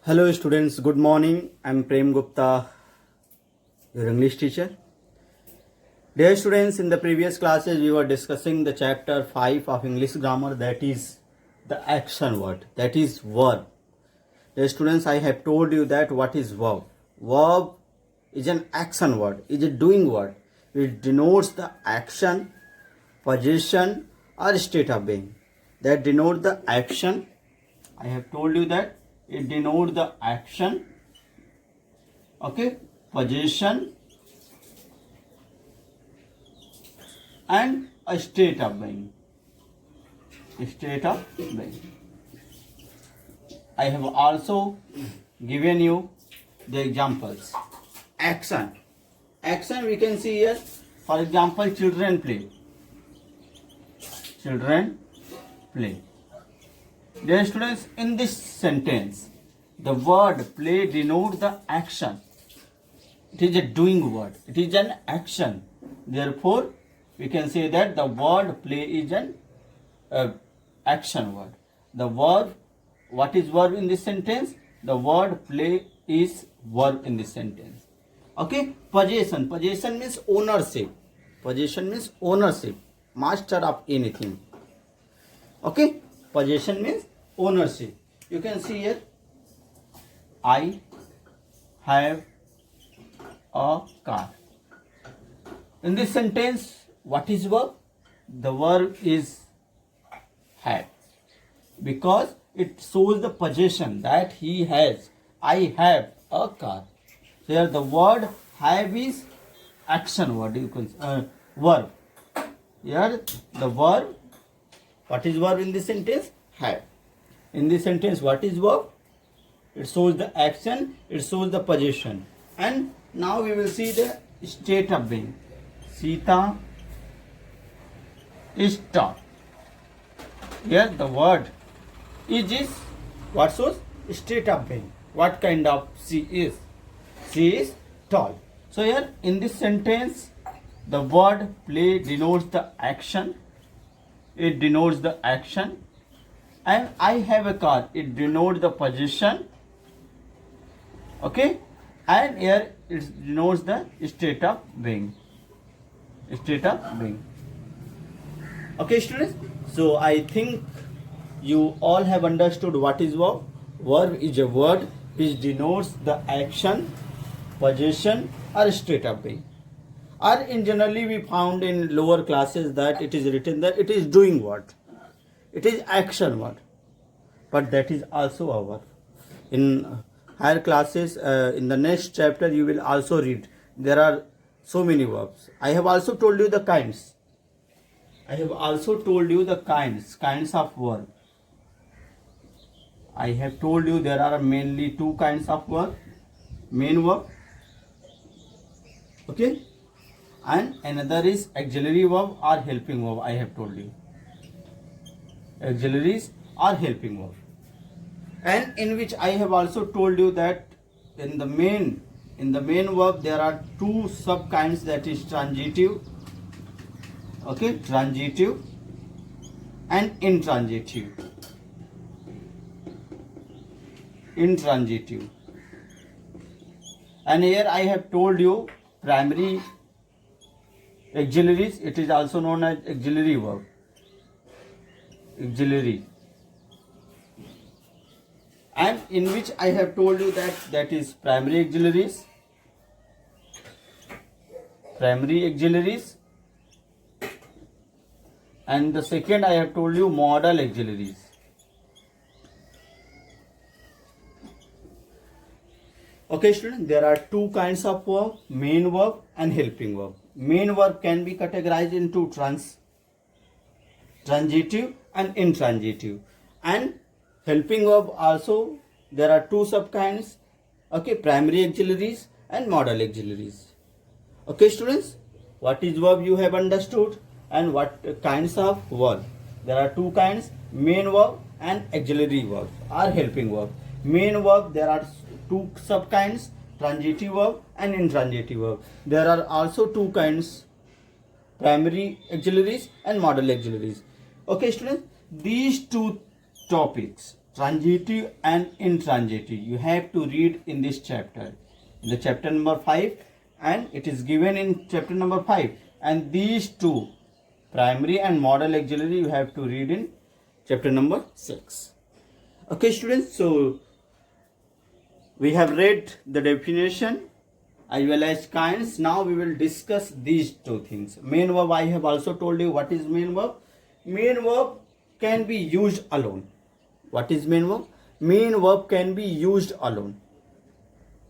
Hello students, good morning. I'm Prem Gupta, your English teacher. Dear students, in the previous classes we were discussing the chapter 5 of English grammar, that is the action word, that is verb. Dear students, I have told you that what is verb. Verb is an action word, is a doing word. It denotes the action, position or state of being. That denote the action. I have told you that it denotes the action, okay, position and a state of being. State of being. I have also given you the examples. Action. Action we can see here. For example, children play. Children play. Dear students, in this sentence, the word play denotes the action. It is a doing word. It is an action. Therefore, we can say that the word play is an action word. The verb, what is verb in this sentence? The word play is verb in this sentence. Okay, possession. Possession means ownership. Possession means ownership, master of anything. Okay, possession means ownership. You can see here, I have a car. In this sentence, what is verb? The verb is have, because it shows the possession that he has. I have a car. Here the word have is action word. You can verb. Here the verb. What is verb in this sentence? Have. In this sentence, what is verb? It shows the action. It shows the possession. And now we will see the state of being. Sita is tall. Here the word is what shows state of being. What kind of she is? She is tall. So here in this sentence, the word play denotes the action. It denotes the action. And I have a car. It denotes the possession. Okay. And here it denotes the state of being. State of being. Okay, students. So I think you all have understood what is verb. Verb is a word which denotes the action, possession or state of being. Or in generally we found in lower classes that it is written that it is doing word. It is action word. But that is also a verb. In higher classes, in the next chapter you will also read. There are so many verbs. I have also told you the kinds. I have also told you the kinds of verb. I have told you there are mainly two kinds of verb. Main verb. Okay. And another is auxiliary verb or helping verb. I have told you. Auxiliaries or helping verb. And in which I have also told you that in the main verb there are two sub kinds, that is transitive. Okay, transitive and intransitive. Intransitive. And here I have told you primary auxiliaries. It is also known as auxiliary verb. Auxiliary. And in which I have told you that is primary auxiliaries. Primary auxiliaries. And the second I have told you modal auxiliaries. Okay, students, there are two kinds of verb, main verb and helping verb. Main verb can be categorized into transitive and intransitive. And helping verb also, there are two sub kinds. Okay, primary auxiliaries and modal auxiliaries. Okay, students, what is verb you have understood, and what kinds of verb. There are two kinds, main verb and auxiliary verb or helping verb. Main verb, there are two sub kinds, transitive verb and intransitive verb. There are also two kinds, primary auxiliaries and modal auxiliaries. Okay, students, these two topics, transitive and intransitive. You have to read in this chapter, in the chapter number 5, and it is given in chapter number 5. And these two, primary and model auxiliary, you have to read in chapter number 6. Okay, students, so we have read the definition as well as kinds. Now we will discuss these two things. Main verb, I have also told you what is main verb. Main verb can be used alone. What is main verb? Main verb can be used alone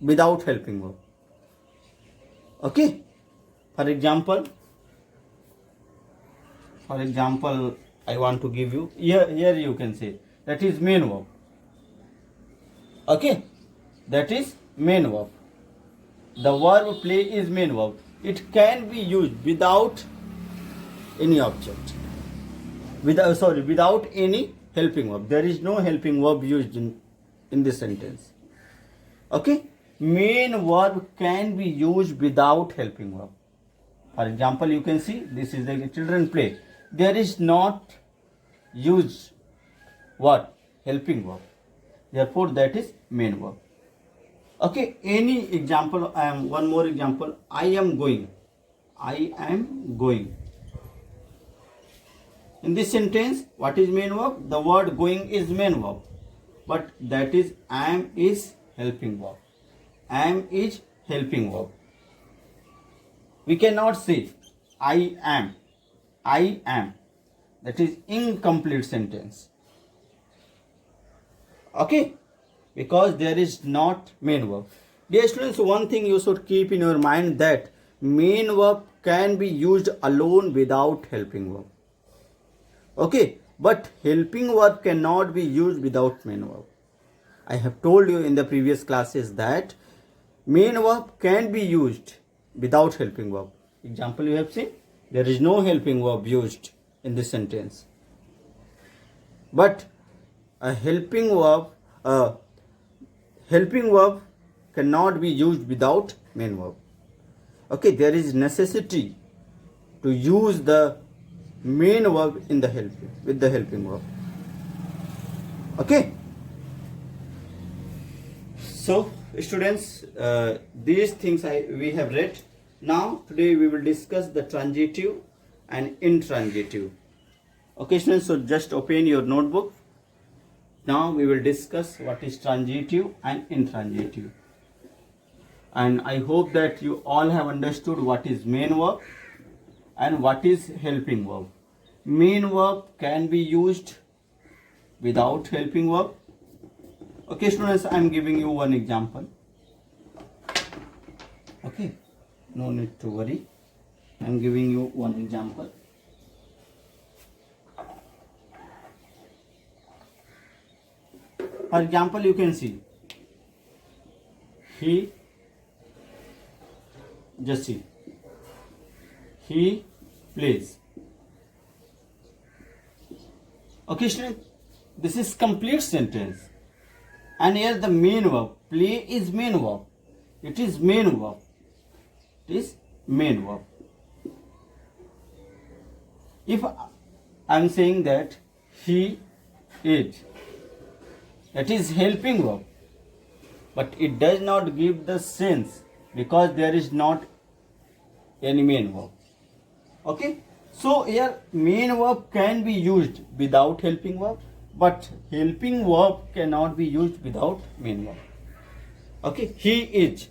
without helping verb. Okay. For example, I want to give you here you can say that is main verb. Okay, that is main verb. The verb play is main verb. It can be used without any object. Without any helping verb. There is no helping verb used in this sentence. Okay, main verb can be used without helping verb. For example, you can see this is the children play. There is not used what? Helping verb. Therefore, that is main verb. Okay, any example, one more example. I am going. I am going. In this sentence, what is main verb? The word going is main verb. But that is am is helping verb. Am is helping verb. We cannot say I am. I am. That is incomplete sentence. Okay, because there is not main verb. Dear students, one thing you should keep in your mind, that main verb can be used alone without helping verb. Okay, but helping verb cannot be used without main verb. I have told you in the previous classes that main verb can be used without helping verb. Example you have seen, there is no helping verb used in this sentence. But a helping verb cannot be used without main verb. Okay, there is necessity to use the main verb in the with the helping verb. Okay. So students, these things we have read. Now today we will discuss the transitive and intransitive. Okay students, so just open your notebook. Now we will discuss what is transitive and intransitive. And I hope that you all have understood what is main verb and what is helping verb. Main verb can be used without helping verb. Okay students, I am giving you one example. Okay, no need to worry. I am giving you one example. For example, you can see he, just see, he plays. Okay student, this is complete sentence, and here the main verb, play is main verb. It is main verb. It is main verb. If I am saying that he is, that is helping verb, but it does not give the sense because there is not any main verb. Okay, so here main verb can be used without helping verb, but helping verb cannot be used without main verb. Okay, he is,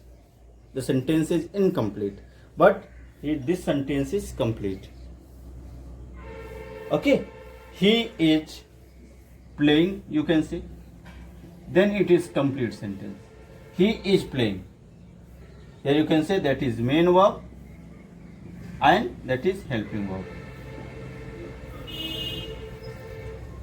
the sentence is incomplete, but this sentence is complete. Okay, he is playing, you can say, then it is complete sentence. He is playing. Here you can say that is main verb and that is helping verb.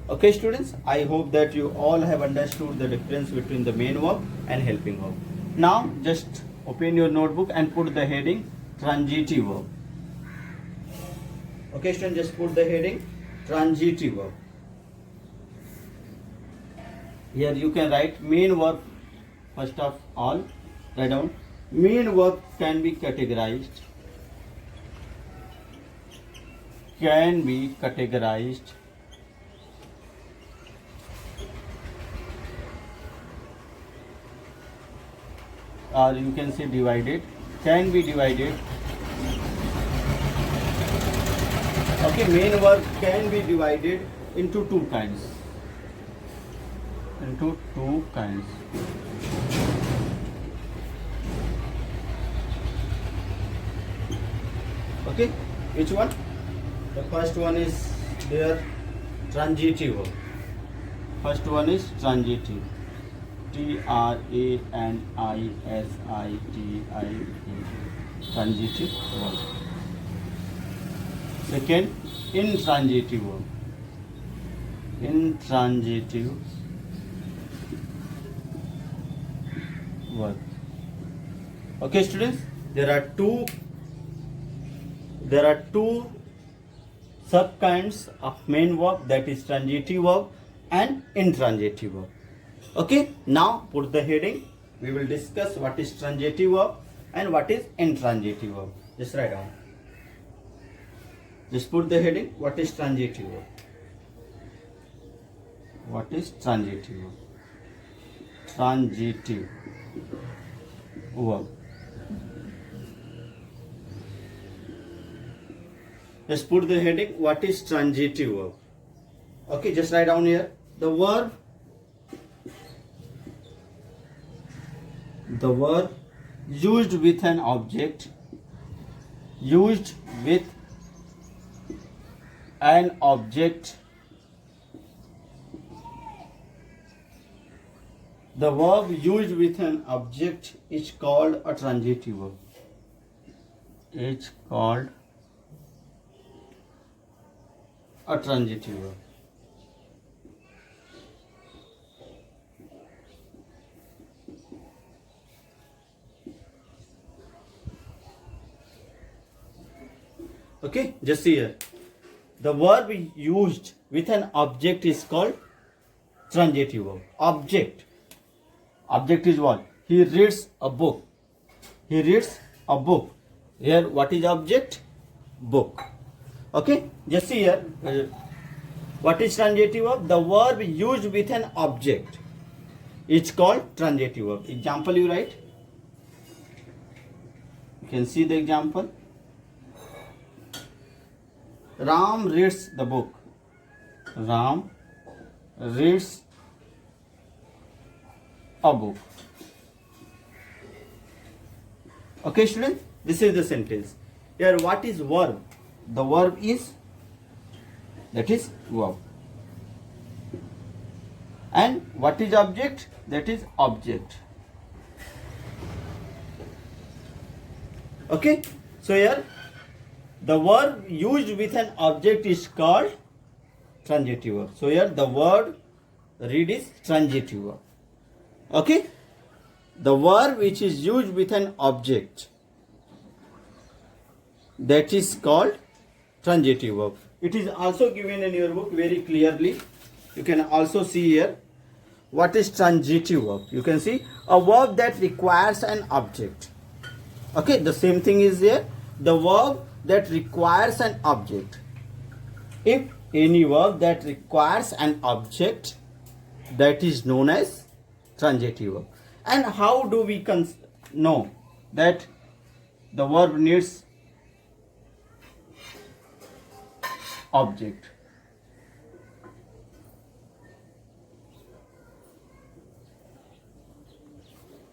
Okay students, I hope that you all have understood the difference between the main verb and helping verb. Now just open your notebook and put the heading transitive verb. Okay students, just put the heading transitive verb. Here you can write main verb. First of all, write down main verb can be categorized. or you can say divided, can be divided. Okay, main verb can be divided into two kinds. Okay, which one? The first one is there, transitive verb. First one is transitive. transitive. Transitive verb. Second, intransitive verb. Intransitive verb. Okay, students, there are two sub kinds of main verb, that is transitive verb and intransitive verb. Okay, now put the heading. We will discuss what is transitive verb and what is intransitive verb. Just write down. Just put the heading. What is transitive verb? What is transitive verb? Transitive verb. Just put the heading. What is transitive verb? Okay, just write down here. The verb used with an object. Used with an object. The verb used with an object is called a transitive verb. It's called a transitive verb. Okay, just see here. The verb used with an object is called transitive verb. Object. Object is what? He reads a book. He reads a book. Here, what is object? Book. Okay, just see here. What is transitive verb? The verb used with an object. It's called transitive verb. Example you write. You can see the example. Ram reads the book. Ram reads a book. Okay, students, this is the sentence. Here, what is verb? The verb is, that is verb. And what is object? That is object. Okay, so here the verb used with an object is called transitive verb. So here the word read is transitive verb. Okay, the verb which is used with an object, that is called transitive verb. It is also given in your book very clearly. You can also see here what is transitive verb. You can see a verb that requires an object. Okay, the same thing is here. The verb that requires an object. If any verb that requires an object, that is known as transitive verb. And how do we know that the verb needs object?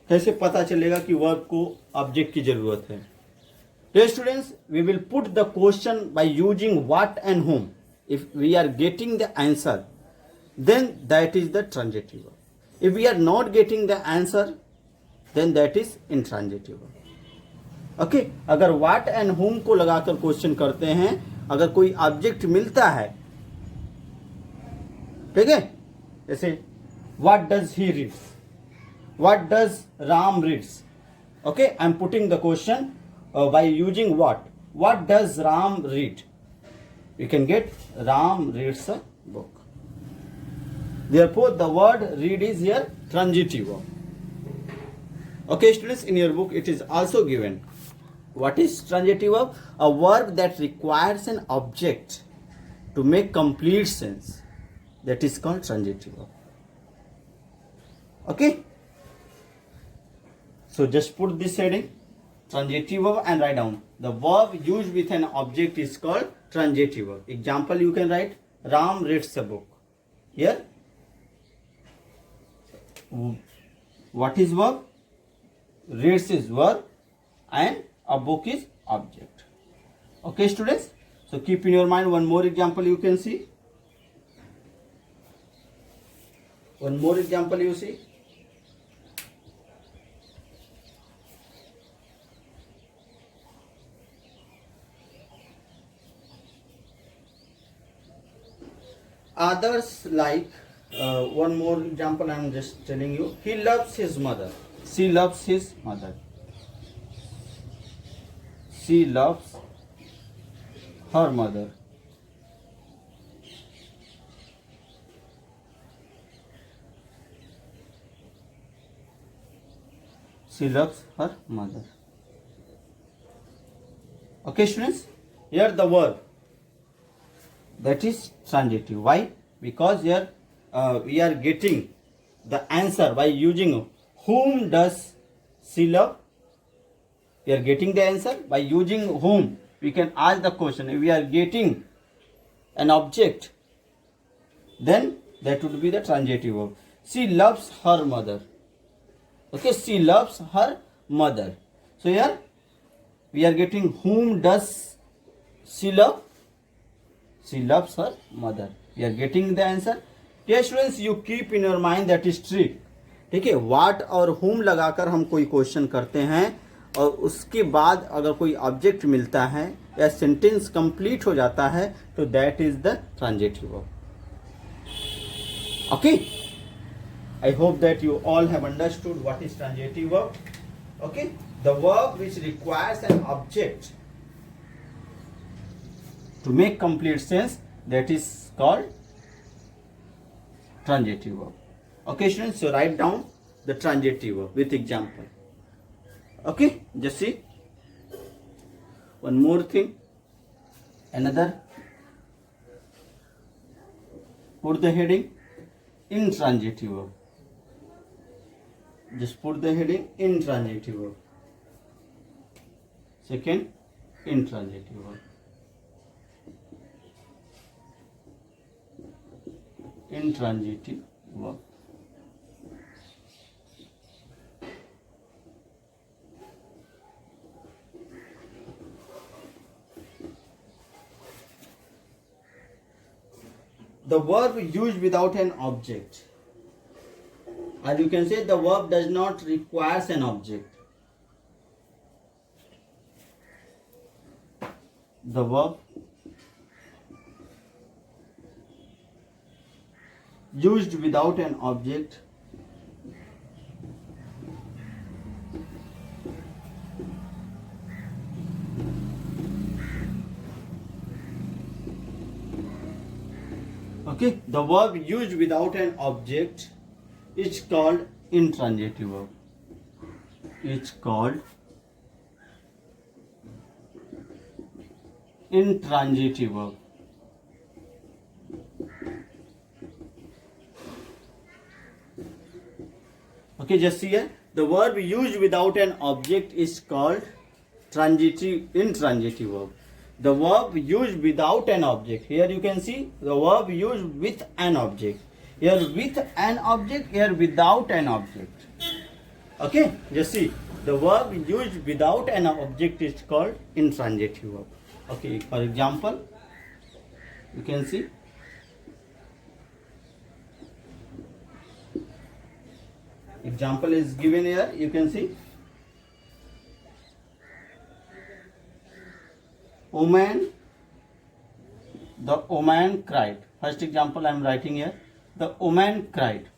कैसे पता चलेगा कि verb को object की जरूरत है? Dear students, we will put the question by using what and whom. If we are getting the answer, then that is the transitive verb. If we are not getting the answer, then that is intransitive verb. Okay, अगर what and whom को लगाकर question करते हैं, अगर कोई object मिलता है, ठीक है, जैसे what does he reads, what does Ram reads. Okay, I am putting the question by using what does Ram read. You can get Ram reads a book. Therefore the word read is here transitive verb. Okay students, in your book it is also given. What is transitive verb? A verb that requires an object to make complete sense, that is called transitive verb. Okay, So just put this heading, transitive verb, and write down. The verb used with an object is called transitive verb. Example, you can write Ram reads a book. Here, what is verb? Reads is verb and a book is object. Okay, students? So keep in your mind one more example you can see. One more example you see. Others like, one more example I am just telling you. He loves his mother. She loves his mother. She loves her mother. She loves her mother. Okay, students? Here the verb, that is transitive. Why? Because here we are getting the answer by using whom does she love. We are getting the answer by using whom. We can ask the question. If we are getting an object, then that would be the transitive verb. She loves her mother. Okay, she loves her mother. So here we are getting whom does she love? She loves her mother. We are getting the answer. Dear students, you keep in your mind that is trick. ठीक है, what और whom लगाकर हम कोई question करते हैं और उसके बाद अगर कोई ऑब्जेक्ट मिलता है या सेंटेंस कंप्लीट हो जाता है तो that is the transitive verb. Okay, I hope that you all have understood what is transitive verb. Okay, the verb which requires an object to make complete sense, that is called transitive verb. Okay, students, so write down the transitive verb with example. Okay, just see. One more thing, another, put the heading intransitive verb. Just put the heading intransitive verb. Second, intransitive verb. Intransitive verb. The verb used without an object. Or you can say the verb does not require an object. The verb used without an object okay, the verb used without an object is called intransitive verb. It's called intransitive verb. Okay, just see here. The verb used without an object is called intransitive verb. The verb used without an object. Here you can see the verb used with an object. Here with an object, here without an object. Okay, just see. The verb used without an object is called intransitive verb. Okay, for example, you can see. Example is given here, you can see. The woman cried. First example I am writing here. The woman cried.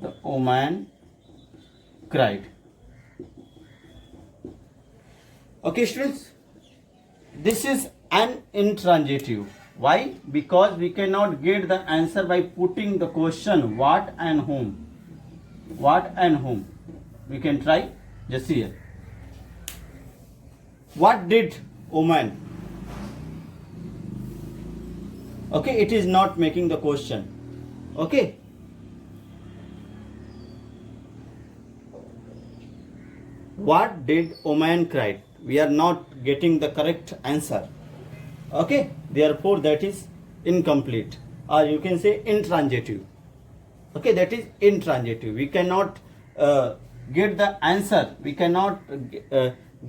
The woman cried. Okay, students, this is an intransitive. Why? Because we cannot get the answer by putting the question what and whom. What and whom. We can try. Just see here. What did woman? Okay, it is not making the question. Okay. what did Oman cry? We are not getting the correct answer. Okay, therefore that is incomplete, or you can say intransitive. Okay, that is intransitive. We cannot get the answer. We cannot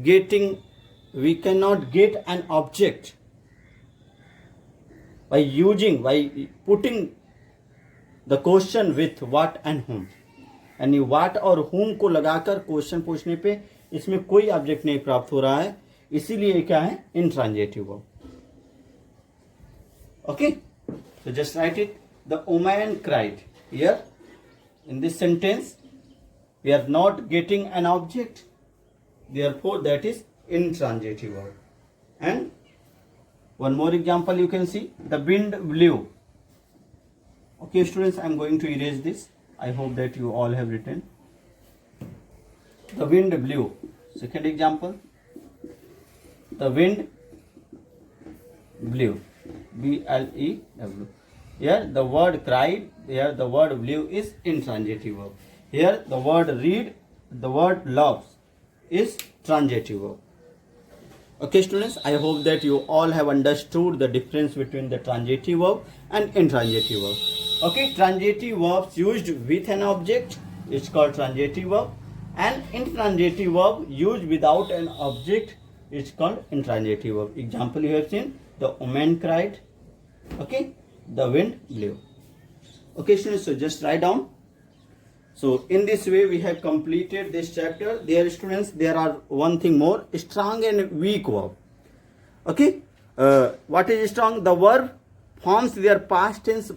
get an object by putting the question with what and whom. यानी what और whom को लगाकर question पूछने पे इसमें कोई object नहीं प्राप्त हो रहा है, इसीलिए क्या है, intransitive verb. Okay, so just write it. The woman cried. Here in this sentence we are not getting an object, therefore that is intransitive verb. And one more example you can see, the wind blew. Okay students, I am going to erase this. I hope that you all have written. The wind blew. Second example, the wind blew. B-L-E-W. Here the word cried, here the word blew is intransitive verb. Here the word read, the word loves is transitive verb. Okay students, I hope that you all have understood the difference between the transitive verb and intransitive verb. Okay, transitive verbs used with an object is called transitive verb, and intransitive verb used without an object is called intransitive verb. Example you have seen, the woman cried. Okay, the wind blew. Okay students, so just write down. So in this way we have completed this chapter. Dear students, there are one thing more, strong and weak verb. Okay, what is strong? The verb forms their past tense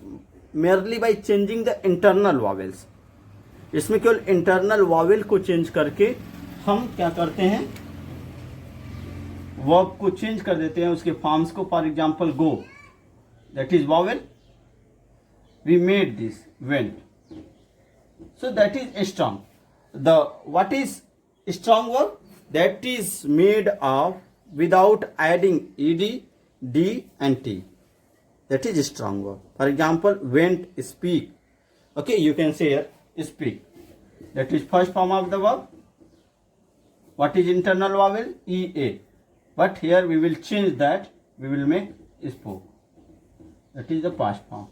merely by changing the internal vowels. इसमें केवल internal vowel को change करके हम क्या करते हैं, verb को change कर देते हैं, उसके फॉर्म्स को. For example go, that is vowel. We made this, went. So that is strong. What is strong verb? That is made of without adding ed, d and t. That is strong verb. For example, went, speak. Okay, you can say here speak. That is first form of the verb. What is internal vowel? ea. But here we will change that. We will make spoke. That is the past form.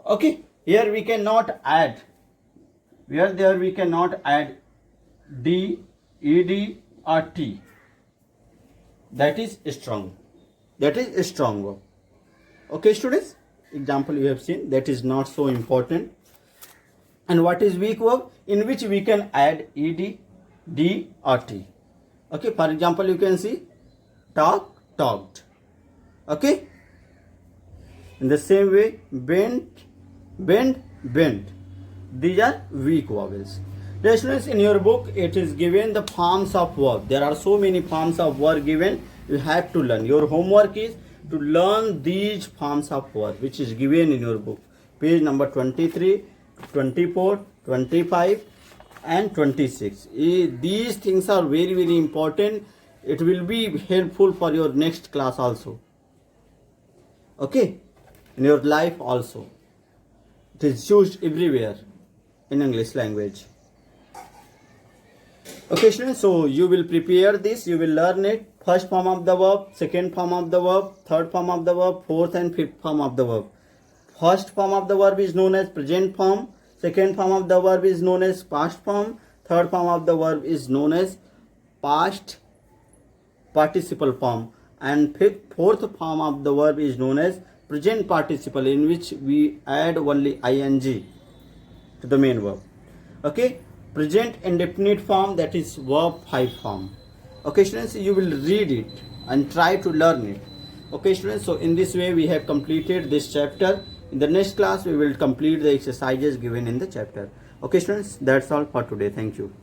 Okay, here we cannot add. There we cannot add d, ed or t. That is strong. That is strong verb. Okay students, example you have seen, that is not so important. And what is weak verb? In which we can add ed, d or t. Okay, for example you can see talk, talked. Okay, in the same way bent, bend, bent. These are weak vowels. Dear students, in your book it is given the forms of verb. There are so many forms of verb given. You have to learn. Your homework is to learn these forms of verb which is given in your book. Page number 23, 24, 25 and 26. These things are very, very important. It will be helpful for your next class also. Okay, in your life also. It is used everywhere in English language. Okay students, so you will prepare this, you will learn it. First form of the verb, second form of the verb, third form of the verb, fourth and fifth form of the verb. First form of the verb is known as present form. Second form of the verb is known as past form. Third form of the verb is known as past participle form. And fourth form of the verb is known as present participle, in which we add only ing to the main verb. Okay, present indefinite form, that is verb 5 form. Okay students, you will read it and try to learn it. Okay students, so in this way we have completed this chapter. In the next class we will complete the exercises given in the chapter. Okay students, that's all for today. Thank you.